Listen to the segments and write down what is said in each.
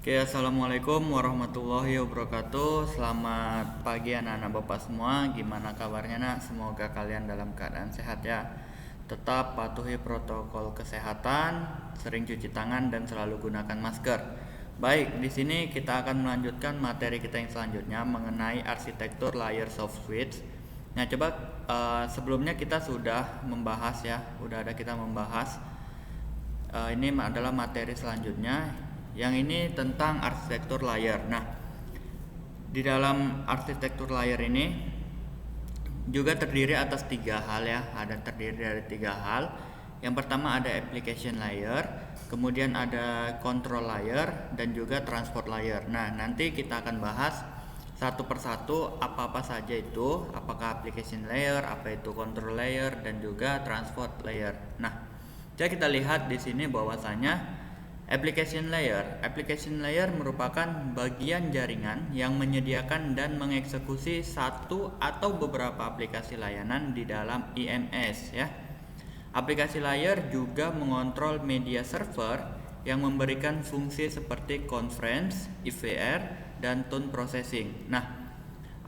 Oke, assalamualaikum warahmatullahi wabarakatuh. Selamat pagi anak-anak bapak semua. Gimana kabarnya nak? Semoga kalian dalam keadaan sehat ya. Tetap patuhi protokol kesehatan, sering cuci tangan dan selalu gunakan masker. Baik, di sini kita akan melanjutkan materi kita yang selanjutnya mengenai arsitektur layers of switch. Nah, coba sebelumnya kita sudah membahas ya, kita membahas. Ini adalah materi selanjutnya. Yang ini tentang arsitektur layer. Nah, di dalam arsitektur layer ini juga terdiri atas 3 hal ya. Terdiri dari 3 hal. Yang pertama ada application layer, kemudian ada control layer, dan juga transport layer. Nah, nanti kita akan bahas satu persatu apa-apa saja itu, apakah application layer, apa itu control layer, dan juga transport layer. Nah, jadi kita lihat di sini bahwasanya application layer merupakan bagian jaringan yang menyediakan dan mengeksekusi satu atau beberapa aplikasi layanan di dalam IMS ya. Aplikasi layer juga mengontrol media server yang memberikan fungsi seperti conference, IVR, dan tone processing. Nah,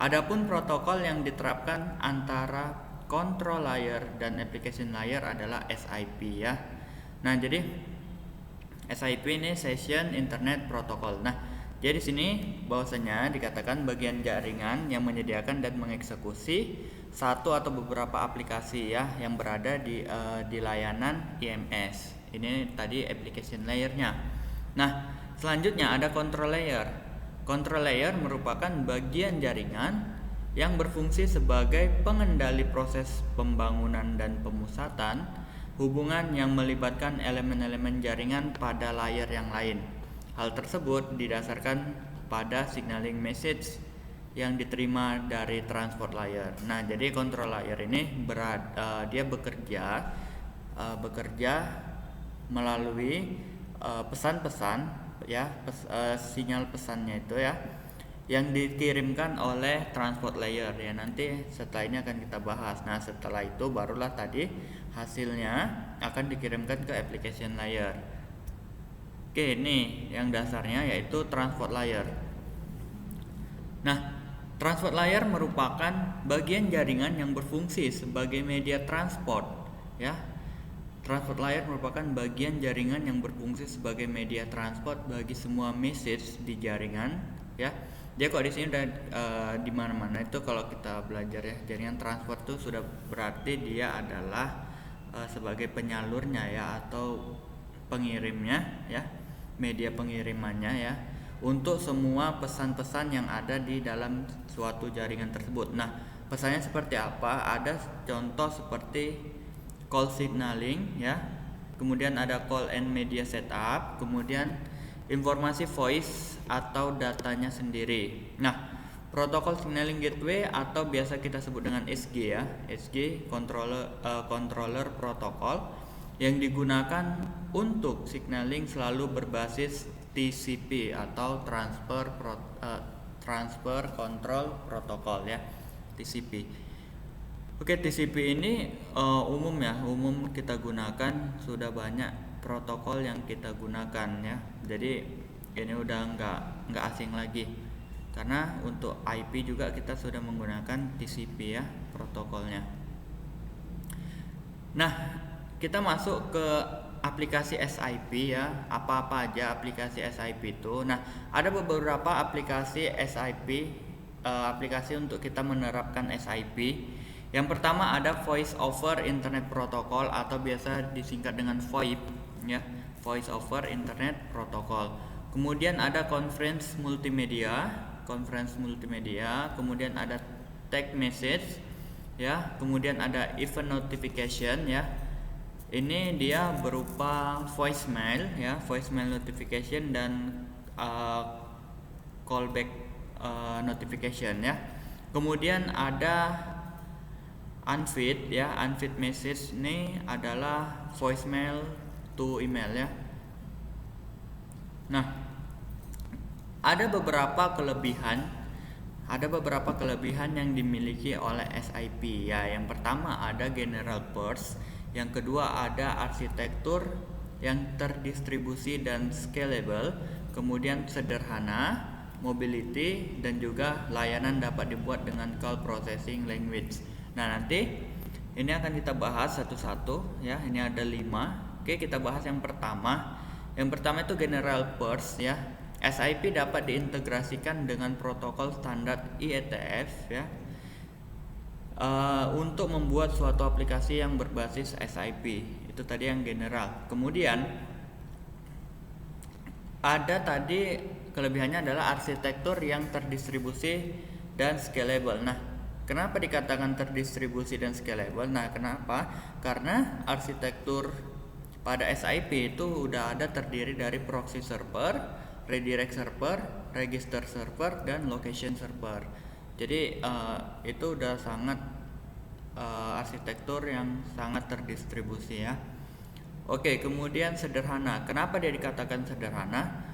adapun protokol yang diterapkan antara control layer dan application layer adalah SIP ya. Nah, jadi SIP ini Session Internet Protocol. Nah, jadi di sini bahwasanya dikatakan bagian jaringan yang menyediakan dan mengeksekusi satu atau beberapa aplikasi ya yang berada di layanan IMS. Ini tadi application layernya. Nah, selanjutnya ada control layer. Control layer merupakan bagian jaringan yang berfungsi sebagai pengendali proses pembangunan dan pemusatan hubungan yang melibatkan elemen-elemen jaringan pada layer yang lain. Hal tersebut didasarkan pada signaling message yang diterima dari transport layer. Nah, jadi control layer ini dia bekerja melalui pesan-pesan ya, sinyal pesannya itu ya, yang dikirimkan oleh transport layer ya. Nanti setelah ini akan kita bahas. Nah, setelah itu barulah tadi hasilnya akan dikirimkan ke application layer. Oke, ini yang dasarnya yaitu transport layer. Nah, transport layer merupakan bagian jaringan yang berfungsi sebagai media transport ya. Transport layer merupakan bagian jaringan yang berfungsi sebagai media transport bagi semua message di jaringan ya. Dia kok di sini udah di mana-mana itu kalau kita belajar ya, jaringan transport itu sudah berarti dia adalah sebagai penyalurnya ya, atau pengirimnya ya, media pengirimannya ya, untuk semua pesan-pesan yang ada di dalam suatu jaringan tersebut. Nah, pesannya seperti apa? Ada contoh seperti call signaling ya, kemudian ada call and media setup, kemudian informasi voice atau datanya sendiri. Nah, protokol signaling gateway atau biasa kita sebut dengan SG ya, SG controller protokol yang digunakan untuk signaling selalu berbasis TCP atau transfer control protocol ya, TCP. Oke, TCP ini umum kita gunakan, sudah banyak protokol yang kita gunakan ya. Jadi ini udah nggak asing lagi, karena untuk IP juga kita sudah menggunakan TCP ya protokolnya. Nah, kita masuk ke aplikasi SIP ya. Apa-apa aja aplikasi SIP itu? Nah, ada beberapa aplikasi SIP, aplikasi untuk kita menerapkan SIP. Yang pertama ada Voice over Internet Protocol atau biasa disingkat dengan VoIP ya, Voice over Internet Protocol. Kemudian ada conference multimedia, kemudian ada text message ya, kemudian ada event notification ya. Ini dia berupa voicemail ya, voicemail notification dan callback notification ya. Kemudian ada unfeed ya, unfeed message ini adalah voicemail to email ya. Nah, ada beberapa kelebihan yang dimiliki oleh SIP ya. Yang pertama ada general purpose, yang kedua ada arsitektur yang terdistribusi dan scalable, kemudian sederhana, mobility, dan juga layanan dapat dibuat dengan call processing language. Nah, nanti ini akan kita bahas satu-satu ya. Ini ada 5. Oke, kita bahas yang pertama. Yang pertama itu general purpose ya. SIP dapat diintegrasikan dengan protokol standar IETF ya. Untuk membuat suatu aplikasi yang berbasis SIP. Itu tadi yang general. Kemudian ada tadi kelebihannya adalah arsitektur yang terdistribusi dan scalable. Nah, kenapa dikatakan terdistribusi dan scalable? Nah, kenapa? Karena arsitektur pada SIP itu udah ada terdiri dari proxy server, redirect server, register server, dan location server. Jadi itu udah sangat arsitektur yang sangat terdistribusi ya. Oke, kemudian sederhana. Kenapa dia dikatakan sederhana?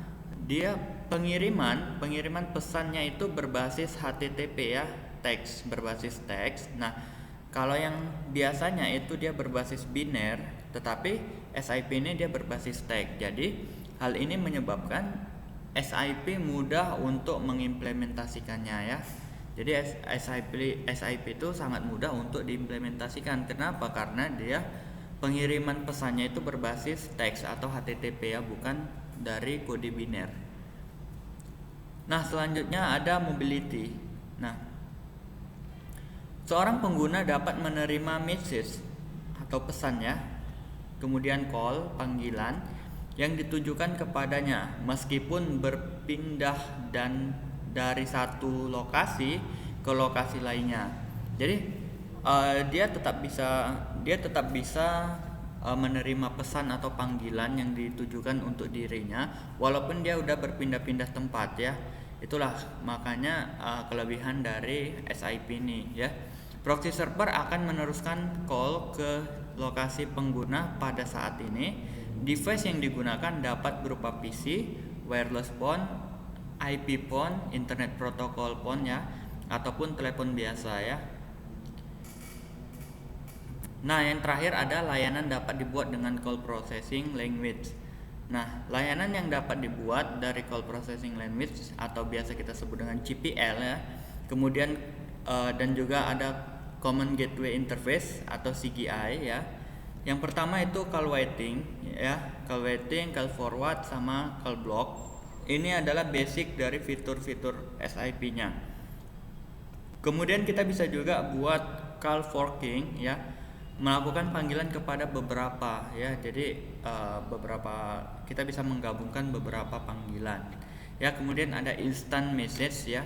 Dia pengiriman pesannya itu berbasis HTTP ya, berbasis teks. Nah, kalau yang biasanya itu dia berbasis biner, tetapi SIP ini dia berbasis teks. Jadi hal ini menyebabkan SIP mudah untuk mengimplementasikannya ya. Jadi SIP itu sangat mudah untuk diimplementasikan. Kenapa? Karena dia pengiriman pesannya itu berbasis teks atau HTTP ya, bukan dari kode biner. Nah, selanjutnya ada mobility. Nah, seorang pengguna dapat menerima message atau pesan ya, kemudian call, panggilan yang ditujukan kepadanya meskipun berpindah dan dari satu lokasi ke lokasi lainnya. Jadi dia tetap bisa menerima pesan atau panggilan yang ditujukan untuk dirinya walaupun dia udah berpindah-pindah tempat ya. Itulah makanya kelebihan dari SIP ini ya. Proxy server akan meneruskan call ke lokasi pengguna pada saat ini. Device yang digunakan dapat berupa PC, wireless phone, IP phone, internet protocol phone ya, ataupun telepon biasa ya. Nah, yang terakhir ada layanan dapat dibuat dengan call processing language. Nah, layanan yang dapat dibuat dari call processing language atau biasa kita sebut dengan CPL ya. Kemudian dan juga ada Common Gateway Interface atau CGI ya. Yang pertama itu call waiting ya, call waiting, call forward sama call block. Ini adalah basic dari fitur-fitur SIP-nya. Kemudian kita bisa juga buat call forking ya, melakukan panggilan kepada beberapa ya. Jadi kita bisa menggabungkan beberapa panggilan. Ya, kemudian ada instant message ya.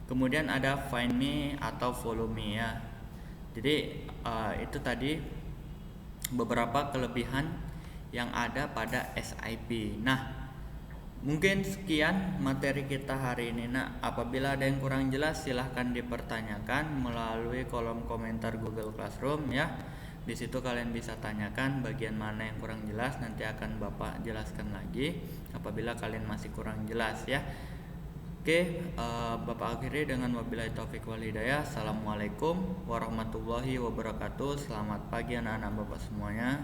Kemudian ada find me atau follow me ya. Jadi itu tadi beberapa kelebihan yang ada pada SIP. Nah, mungkin sekian materi kita hari ini. Nah, apabila ada yang kurang jelas silahkan dipertanyakan melalui kolom komentar Google Classroom ya. Di situ kalian bisa tanyakan bagian mana yang kurang jelas, nanti akan Bapak jelaskan lagi apabila kalian masih kurang jelas ya. Oke, Bapak akhiri dengan wabillahi taufik wal hidayah. Assalamualaikum warahmatullahi wabarakatuh. Selamat pagi anak-anak Bapak semuanya.